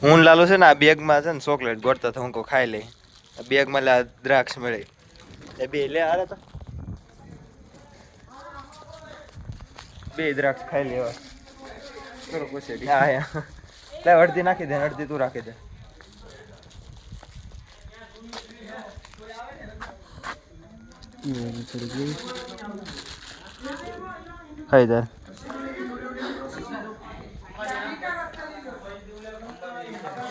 હું લાલો છે ને આ બેગમાં છે ને ચોકલેટ ગોળતા તો હું કો ખાઈ લઈ બેગમાં લા દ્રાક્ષ મળે એ બે લે હારે તો બે દ્રાક્ષ ખાઈ લેવા કરો પૂછે હા યા લે અડધી નાખી દે અડધી તું રાખી દે ખાઈ દે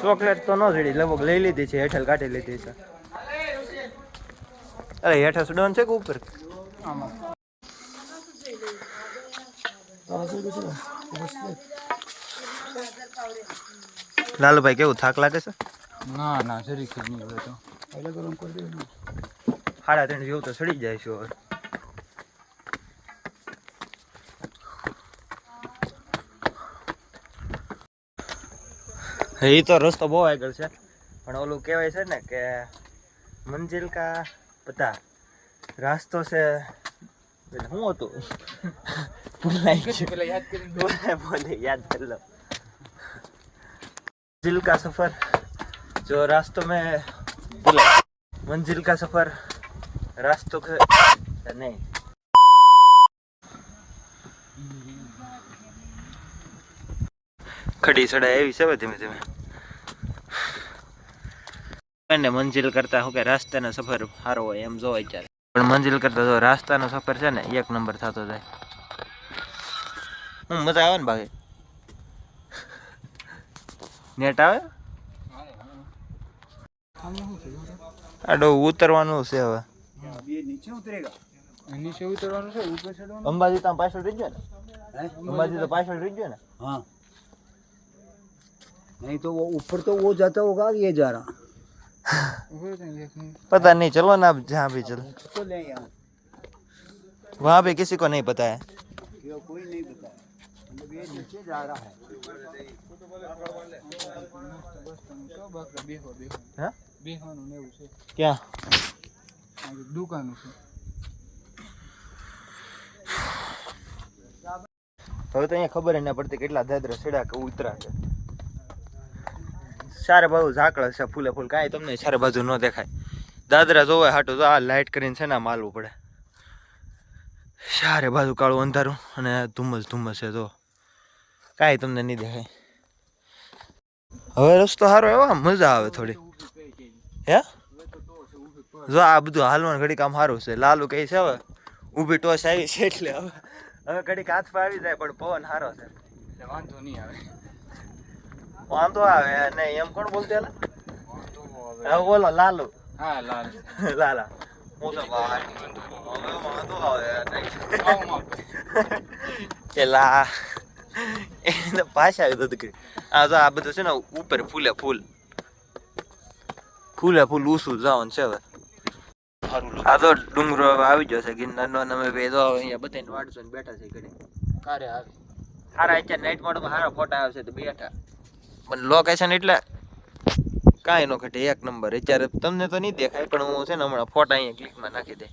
ચોકલેટ તો ન જડી લગભગ લઈ લીધી છે હેઠળ કાઢી લીધી છે અરે હેઠળ સુડન છે કે ઉપર લાલુભાઈ કેવું થાક લાગે છે ના ના શરીર ખીર નહીં હોય તો સાડા ત્રણ જેવું તો સડી જાય છે હવે એ તો રસ્તો બહુ આગળ છે પણ ઓલું કહેવાય છે ને કે મંજિલ કા પતા રાસ્તો છે શું હતું પેલા યાદ કરી બોલે યાદ કરી લો मंजिल का सफर जो रास्तों में भूला मंजिल का सफर रास्तों के नहीं खड़ी सड़ाई एवी છે ધીમે ધીમે અને મંજિલ કરતા હું કે રાસ્તાનો સફર સારો હોય એમ જો અત્યારે પણ મંજિલ કરતા જો રાસ્તાનો સફર છે ને એક નંબર થતો જાય મજા આવે ને બાકી નેટ આવે આડો ઉતરવાનું છે હવે નીચે ઉતરેગા નીચે ઉતરવાનું છે ઉપર ચડવાનું અંબાજી તો પાછળ રહી ગયો ને अंबाजी तो पाछड़ रह गया ना हाँ नहीं तो वो ऊपर तो वो जाता होगा ये जा रहा पता नहीं चलो ना आप जहाँ भी चलो तो ले यहाँ वहाँ पे किसी को नहीं पता है कोई नहीं पता है मतलब ये नीचे जा रहा है हाँ? क्या दुकान હવે તો અહીંયા ખબર ના પડતી કેટલા દાદરા છેડા કે ઉતરા છે ચારે બાજુ ઝાકળ છે ફૂલે ફૂલ કાંઈ તમને ચારે બાજુ ન દેખાય દાદરા જોવાય હાટું તો આ લાઇટ કરીને છે ને માલવું પડે ચારે બાજુ કાળું અંધારું અને ધુમ્મસ ધુમ્મસ છે તો કાંઈ તમને નહીં દેખાય હવે રસ્તો સારો એવો મજા આવે થોડી હે જો આ બધું હાલવાનું ઘડીક આમ સારું છે લાલુ કહે છે હવે ઊભી ટોસ આવી છે એટલે હવે ઘડીક હાથમાં આવી જાય પણ પવન સારો છે એટલે વાંધો નહીં આવે વાંધો આવે નહીં એમ કોણ બોલते હવે બોલો લાલુ હા લાલ લાલા હું તો ભાઈ હવે વાંધો આવે એલા એને પાછા આવી દૂધ આ તો આ બધું છે ને ઉપર ફૂલે ફૂલ ઊસું જવાનું છે હવે આ તો ડુંગરો આવી જશે ગિરનારનો અમે બે તો અહીંયા બધાને વાડજો ને બેઠા છે ઘડી કારે આવે સારા અત્યારે નાઇટ મોડમાં સારા ફોટા આવશે તો બેઠા પણ લોકેશન એટલે કાંઈ ન ઘટે એક નંબર અત્યારે તમને તો નહીં દેખાય પણ હું છે ને હમણાં ફોટા અહીંયા ક્લિકમાં નાખી દે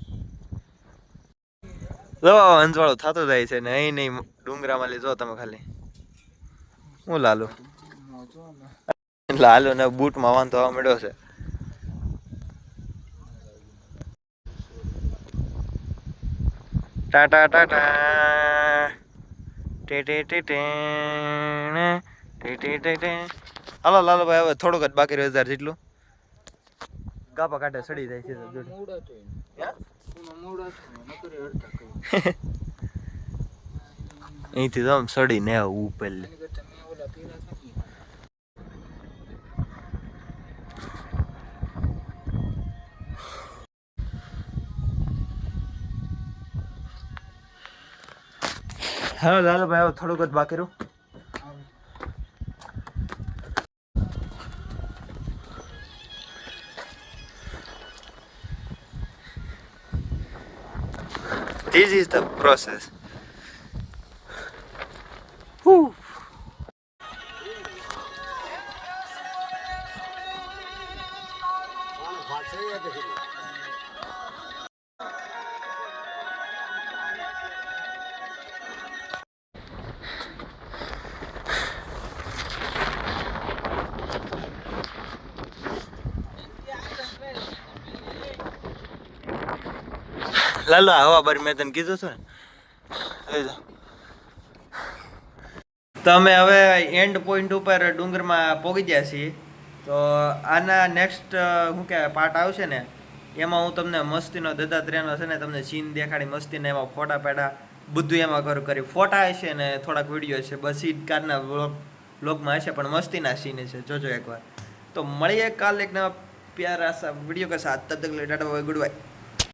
જો અંજવાળો થતો જાય છે ને અહીં નહીં ડુંગરામાં લઈ જો તમે ખાલી હું લાલુ ને બૂટમાં વાંધો આવવા મળ્યો છે ટાટા ટાટા હાલો લાલો ભાઈ હવે થોડુંક જ બાકી 1000 જેટલું ગાપા કાઢે સડી જાય છે અહીંથી તો આમ સડીને ઉપર હા લાલો ભાઈ હવે થોડુંક જ બાકી રહ્યું This is the process. Whew. Lalo હવા બાર મેં તને કીધું હતું ને. તો અમે હવે એન્ડ પોઈન્ટ ઉપર ડુંગરમાં પહોંચી ગયા છીએ. તો આના નેક્સ્ટ શું કહેવાય પાર્ટ આવશે ને એમાં હું તમને મસ્તીનો દત્તાત્રેયનો છે ને તમને સીન દેખાડી મસ્તીને એમાં ફોટા પેડા બધું એમાં કરી ફોટા હશે ને થોડાક વિડીયો છે બસ ઈ કારના વ્લોગમાં હશે પણ મસ્તીના સીન છે જોજો એકવાર. તો મળીએ કાલ એક નવા પ્યારા સા वीडियो के साथ तब तक टाटा बाय गुड बाय.